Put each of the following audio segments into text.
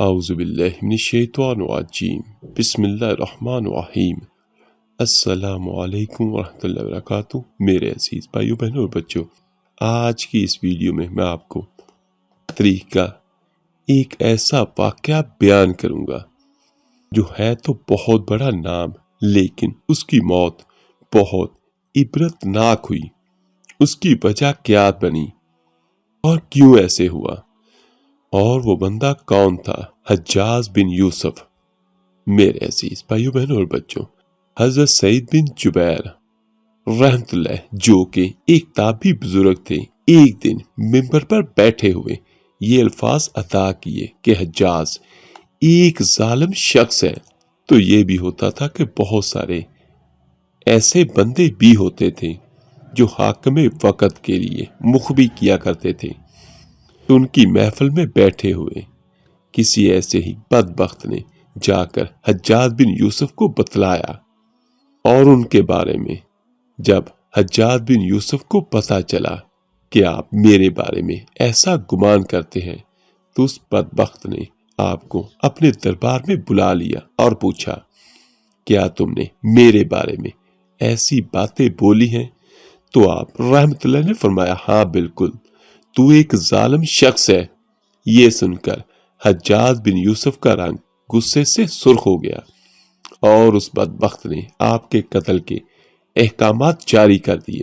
اعوذ باللہ من الشیطان الرجیم بسم اللہ الرحمن الرحیم السلام علیکم ورحمۃ اللہ وبرکاتہ۔ میرے عزیز بھائیو بہنوں اور بچوں، آج کی اس ویڈیو میں آپ کو تاریخ کا ایک ایسا واقعہ بیان کروں گا جو ہے تو بہت بڑا نام، لیکن اس کی موت بہت عبرتناک ہوئی۔ اس کی وجہ کیا بنی اور کیوں ایسے ہوا، اور وہ بندہ کون تھا؟ حجاج بن یوسف۔ میرے عزیز بھائیو بہنوں اور بچوں، حضرت سعید بن جبیر رحمت اللہ، جو کہ ایک تابعی بزرگ تھے، ایک دن ممبر پر بیٹھے ہوئے یہ الفاظ ادا کیے کہ حجاج ایک ظالم شخص ہے۔ تو یہ بھی ہوتا تھا کہ بہت سارے ایسے بندے بھی ہوتے تھے جو حاکم وقت کے لیے مخبی کیا کرتے تھے۔ تو ان کی محفل میں بیٹھے ہوئے کسی ایسے ہی بدبخت نے جا کر حجاج بن یوسف کو بتلایا، اور ان کے بارے میں جب حجاج بن یوسف کو پتہ چلا کہ آپ میرے بارے میں ایسا گمان کرتے ہیں، تو اس بدبخت نے آپ کو اپنے دربار میں بلا لیا اور پوچھا، کیا تم نے میرے بارے میں ایسی باتیں بولی ہیں؟ تو آپ رحمت اللہ نے فرمایا، ہاں بالکل، تو ایک ظالم شخص ہے۔ یہ سن کر حجاج بن یوسف کا رنگ غصے سے سرخ ہو گیا، اور اس بدبخت نے آپ کے قتل کے احکامات جاری کر دیے۔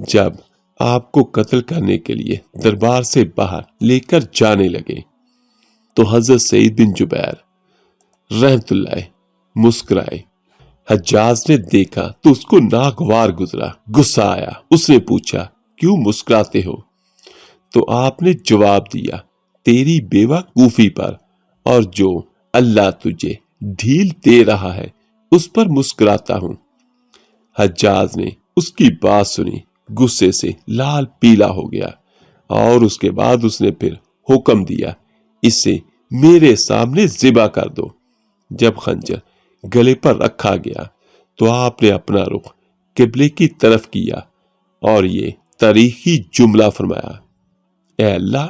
جب آپ کو قتل کرنے کے لیے دربار سے باہر لے کر جانے لگے، تو حضرت سعید بن جبیر رحمت اللہ مسکرائے۔ حجاج نے دیکھا تو اس کو ناگوار گزرا، غصہ آیا۔ اس نے پوچھا، کیوں مسکراتے ہو؟ تو آپ نے جواب دیا، تیری بیوہ کوفی پر اور جو اللہ تجھے ڈھیل دے رہا ہے اس پر مسکراتا ہوں۔ حجاج نے اس کی بات سنی، غصے سے لال پیلا ہو گیا، اور اس کے بعد اس نے پھر حکم دیا، اسے میرے سامنے ذبح کر دو۔ جب خنجر گلے پر رکھا گیا تو آپ نے اپنا رخ قبلے کی طرف کیا اور یہ تاریخی جملہ فرمایا، اے اللہ،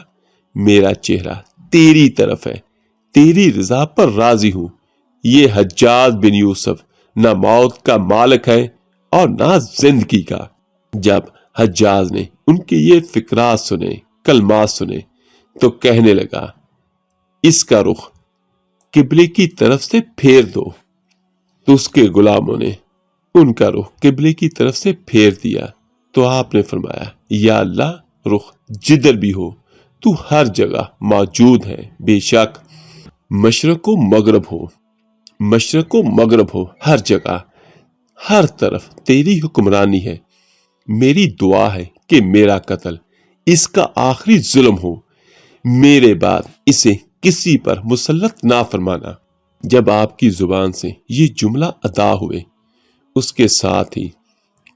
میرا چہرہ تیری طرف ہے، تیری رضا پر راضی ہوں۔ یہ حجاج بن یوسف نہ موت کا مالک ہے اور نہ زندگی کا۔ جب حجاج نے ان کے یہ فقرات سنے، کلمات سنے، تو کہنے لگا، اس کا رخ قبلے کی طرف سے پھیر دو۔ تو اس کے غلاموں نے ان کا رخ قبلے کی طرف سے پھیر دیا۔ تو آپ نے فرمایا، یا اللہ، رخ جدھر بھی ہو تو ہر جگہ موجود ہے، بے شک مشرق و مغرب ہو، ہر جگہ ہر طرف تیری حکمرانی ہے۔ میری دعا ہے کہ میرا قتل اس کا آخری ظلم ہو، میرے بعد اسے کسی پر مسلط نہ فرمانا۔ جب آپ کی زبان سے یہ جملہ ادا ہوئے، اس کے ساتھ ہی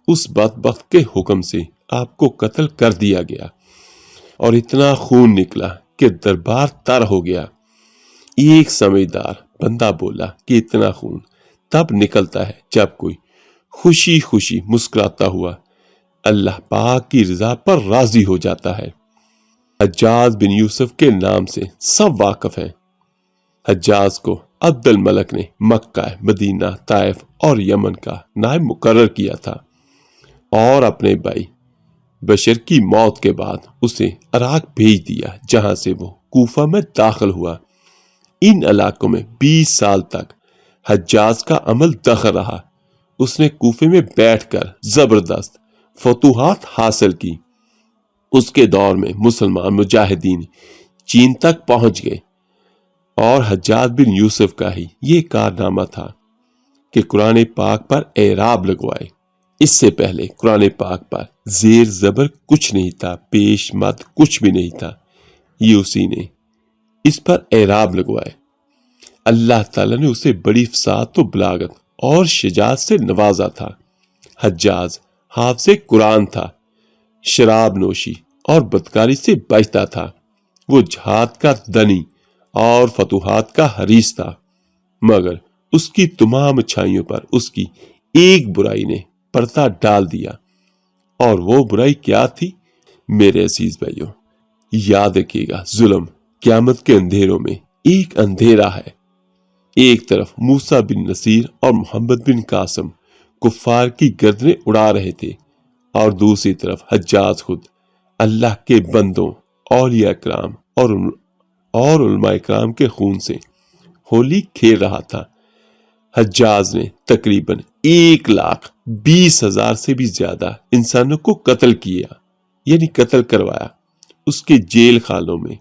اس بدبخت کے حکم سے آپ کو قتل کر دیا گیا، اور اتنا خون نکلا کہ دربار تر ہو گیا۔ ایک سمجھدار بندہ بولا کہ اتنا خون تب نکلتا ہے جب کوئی خوشی خوشی مسکراتا ہوا اللہ پاک کی رضا پر راضی ہو جاتا ہے۔ حجاج بن یوسف کے نام سے سب واقف ہیں۔ حجاج کو عبد الملک نے مکہ، مدینہ، طائف اور یمن کا نائب مقرر کیا تھا، اور اپنے بھائی بشر کی موت کے بعد اسے عراق بھیج دیا، جہاں سے وہ کوفہ میں داخل ہوا۔ ان علاقوں میں 20 سال تک حجاج کا عمل دخل رہا۔ اس نے کوفے میں بیٹھ کر زبردست فتوحات حاصل کی۔ اس کے دور میں مسلمان مجاہدین چین تک پہنچ گئے، اور حجاج بن یوسف کا ہی یہ کارنامہ تھا کہ قرآن پاک پر اعراب لگوائے۔ اس سے پہلے قرآن پاک پر زیر زبر کچھ نہیں تھا، پیش مد کچھ بھی نہیں تھا، یہ اسی نے اس پر اعراب لگوائے۔ اللہ تعالیٰ نے اسے بڑی فصاحت و بلاغت اور شجاعت سے نوازا تھا۔ حجاج حافظ قرآن تھا، شراب نوشی اور بدکاری سے بچتا تھا۔ وہ جہاد کا دنی اور فتوحات کا حریص تھا، مگر اس کی تمام اچھائیوں پر اس کی ایک برائی نے پردہ ڈال دیا، اور وہ برائی کیا تھی؟ میرے عزیز بھائیوں، یاد رکھیے گا، ظلم قیامت کے اندھیروں میں ایک اندھیرا ہے۔ ایک طرف موسیٰ بن نصیر اور محمد بن قاسم کفار کی گردنیں اڑا رہے تھے، اور دوسری طرف حجاج خود اللہ کے بندوں، اولیاء کرام اور علماء کرام کے خون سے ہولی کھیل رہا تھا۔ حجاج نے تقریباً 1,20,000 سے بھی زیادہ انسانوں کو قتل کیا، یعنی قتل کروایا۔ اس کے جیل خانوں میں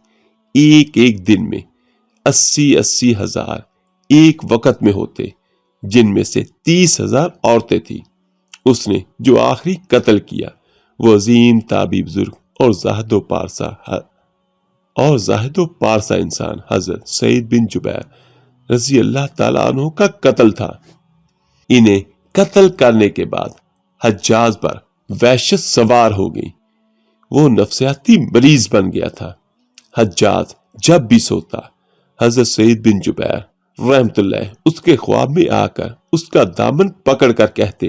ایک ایک دن میں 80,000 ہزار ایک وقت میں ہوتے، جن میں سے 30,000 عورتیں تھیں۔ اس نے جو آخری قتل کیا وہ عظیم تابعی بزرگ اور زاہد و پارسا انسان حضرت سعید بن جبیر رضی اللہ تعالیٰ عنہ کا قتل تھا۔ انہیں قتل کرنے کے بعد حجاج پر وحشت سوار ہو گئی۔ وہ نفسیاتی مریض بن گیا تھا۔ حجاج جب بھی سوتا، حضرت سعید بن جبیر رحمت اللہ اس کے خواب میں آ کر اس کا دامن پکڑ کر کہتے،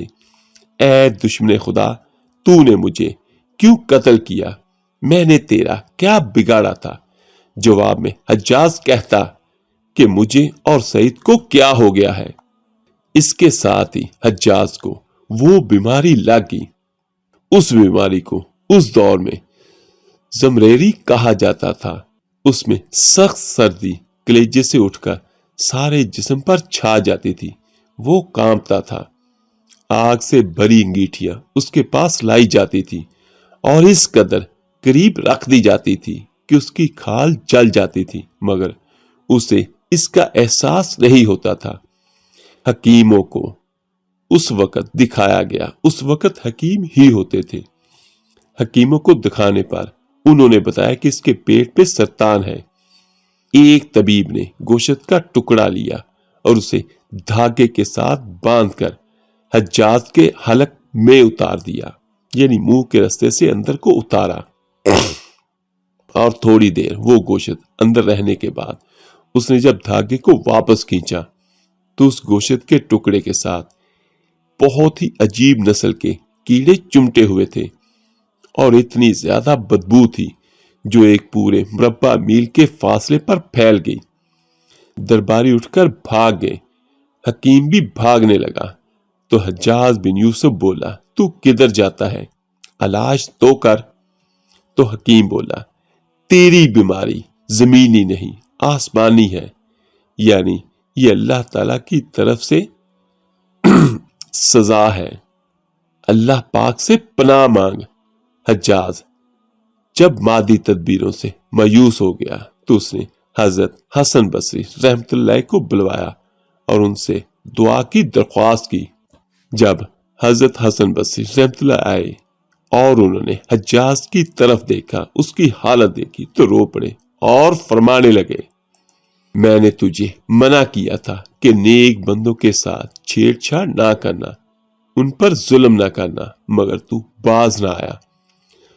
اے دشمن خدا، تو نے مجھے کیوں قتل کیا؟ میں نے تیرا کیا بگاڑا تھا؟ جواب میں حجاج کہتا کہ مجھے اور سعید کو کیا ہو گیا ہے۔ اس کے ساتھ ہی حجاج کو وہ بیماری لگ گئی۔ اس بیماری کو اس دور میں زمریری کہا جاتا تھا۔ اس میں سخت سردی کلیجے سے اٹھ کر سارے جسم پر چھا جاتی تھی۔ وہ کانپتا تھا۔ آگ سے بھری انگیٹھیاں اس کے پاس لائی جاتی تھی اور اس قدر قریب رکھ دی جاتی تھی کہ اس کی کھال جل جاتی تھی، مگر اسے اس کا احساس نہیں ہوتا تھا۔ حکیموں کو اس وقت دکھایا گیا، اس وقت حکیم ہی ہوتے تھے۔ حکیموں کو دکھانے پر انہوں نے بتایا کہ اس کے پیٹ پہ سرطان ہے۔ ایک طبیب نے گوشت کا ٹکڑا لیا اور اسے دھاگے کے ساتھ باندھ کر حجاج کے حلق میں اتار دیا، یعنی منہ کے رستے سے اندر کو اتارا، اور تھوڑی دیر وہ گوشت اندر رہنے کے بعد اس نے جب دھاگے کو واپس کھینچا تو اس گوشت کے ٹکڑے کے ساتھ بہت ہی عجیب نسل کے کیڑے چمٹے ہوئے تھے، اور اتنی زیادہ بدبو تھی جو ایک پورے مربع میل کے فاصلے پر پھیل گئی۔ درباری اٹھ کر بھاگ گئے۔ حکیم بھی بھاگنے لگا تو حجاج بن یوسف بولا، تو کدھر جاتا ہے؟ علاج تو کر۔ تو حکیم بولا، تیری بیماری زمینی نہیں آسمانی ہے، یعنی یہ اللہ تعالیٰ کی طرف سے سزا ہے۔ اللہ پاک سے پناہ مانگ۔ حجاج جب مادی تدبیروں سے مایوس ہو گیا تو اس نے حضرت حسن بصری رحمت اللہ کو بلوایا اور ان سے دعا کی درخواست کی۔ جب حضرت حسن بصری رحمت اللہ آئے اور انہوں نے حجاج کی طرف دیکھا، اس کی حالت دیکھی تو رو پڑے اور فرمانے لگے، میں نے تجھے منع کیا تھا کہ نیک بندوں کے ساتھ چھیڑ چھاڑ نہ کرنا، ان پر ظلم نہ کرنا، مگر تو باز نہ آیا۔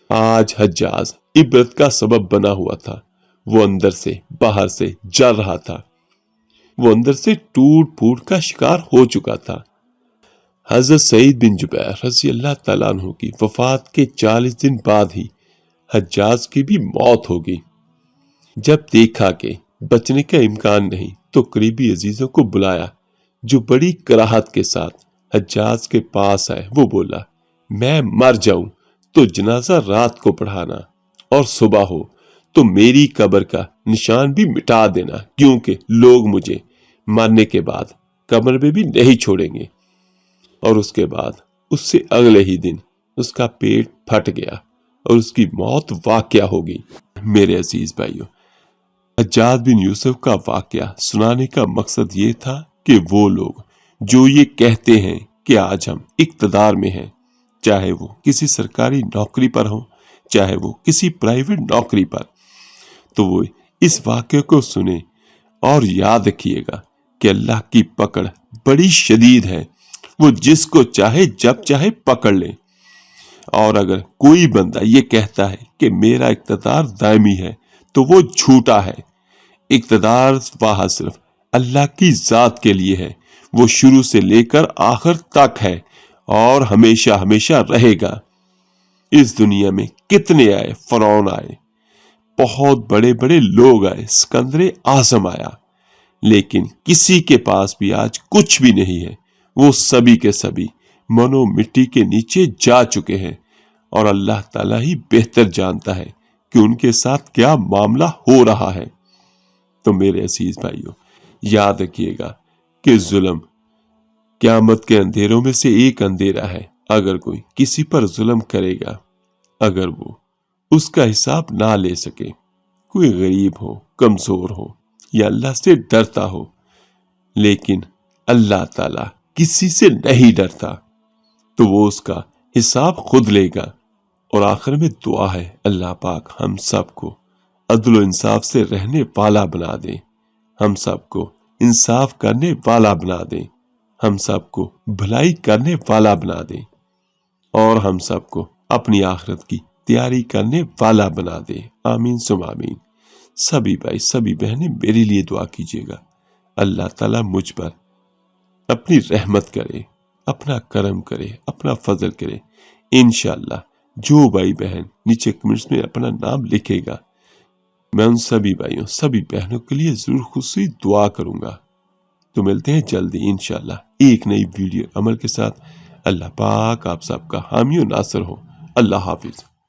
آج حجاج عبرت کا سبب بنا ہوا تھا۔ وہ اندر سے باہر سے جل رہا تھا۔ وہ اندر سے ٹوٹ پھوٹ کا شکار ہو چکا تھا۔ حضرت سعید بن جبیر رضی اللہ تعالیٰ عنہ کی وفات کے 40 دن بعد ہی حجاج کی بھی موت ہو گئی۔ جب دیکھا کہ بچنے کا امکان نہیں تو قریبی عزیزوں کو بلایا، جو بڑی کراہت کے ساتھ حجاج کے پاس آئے۔ وہ بولا، میں مر جاؤں تو جنازہ رات کو پڑھانا، اور صبح ہو تو میری قبر کا نشان بھی مٹا دینا، کیونکہ لوگ مجھے مرنے کے بعد قبر میں بھی نہیں چھوڑیں گے۔ اور اس کے بعد اس سے اگلے ہی دن اس کا پیٹ پھٹ گیا اور اس کی موت واقعہ ہو گئی۔ میرے عزیز بھائیوں، حجاج بن یوسف کا واقعہ سنانے کا مقصد یہ تھا کہ وہ لوگ جو یہ کہتے ہیں کہ آج ہم اقتدار میں ہیں، چاہے وہ کسی سرکاری نوکری پر ہوں، چاہے وہ کسی پرائیویٹ نوکری پر، تو وہ اس واقعے کو سنیں اور یاد رکھیے گا کہ اللہ کی پکڑ بڑی شدید ہے۔ وہ جس کو چاہے جب چاہے پکڑ لے۔ اور اگر کوئی بندہ یہ کہتا ہے کہ میرا اقتدار دائمی ہے تو وہ جھوٹا ہے۔ اقتدار واحد صرف اللہ کی ذات کے لیے ہے۔ وہ شروع سے لے کر آخر تک ہے اور ہمیشہ رہے گا۔ اس دنیا میں کتنے آئے، فرعون آئے، بہت بڑے بڑے لوگ آئے، سکندر اعظم آیا، لیکن کسی کے پاس بھی آج کچھ بھی نہیں ہے۔ وہ سبھی کے سبھی منو مٹی کے نیچے جا چکے ہیں، اور اللہ تعالیٰ ہی بہتر جانتا ہے کہ ان کے ساتھ کیا معاملہ ہو رہا ہے۔ تو میرے عزیز بھائیوں، یاد رکھیے گا کہ ظلم قیامت کے اندھیروں میں سے ایک اندھیرا ہے۔ اگر کوئی کسی پر ظلم کرے گا، اگر وہ اس کا حساب نہ لے سکے، کوئی غریب ہو، کمزور ہو یا اللہ سے ڈرتا ہو، لیکن اللہ تعالیٰ کسی سے نہیں ڈرتا، تو وہ اس کا حساب خود لے گا۔ اور آخر میں دعا ہے، اللہ پاک ہم سب کو عدل و انصاف سے رہنے والا بنا دے، ہم سب کو انصاف کرنے والا بنا دے، ہم سب کو بھلائی کرنے والا بنا دے، اور ہم سب کو اپنی آخرت کی تیاری کرنے والا بنا دے۔ آمین ثم آمین۔ سبھی بھائی، سبھی بہنیں میرے لیے دعا کیجیے گا، اللہ تعالیٰ مجھ پر اپنی رحمت کرے، اپنا کرم کرے، اپنا فضل کرے۔ انشاءاللہ جو بھائی بہن نیچے کمنٹس میں اپنا نام لکھے گا، میں ان سبھی بھائیوں، سبھی بہنوں کے لیے ضرور خصوصی دعا کروں گا۔ تو ملتے ہیں جلدی انشاءاللہ ایک نئی ویڈیو عمل کے ساتھ۔ اللہ پاک آپ سب کا حامی و ناصر ہو۔ اللہ حافظ۔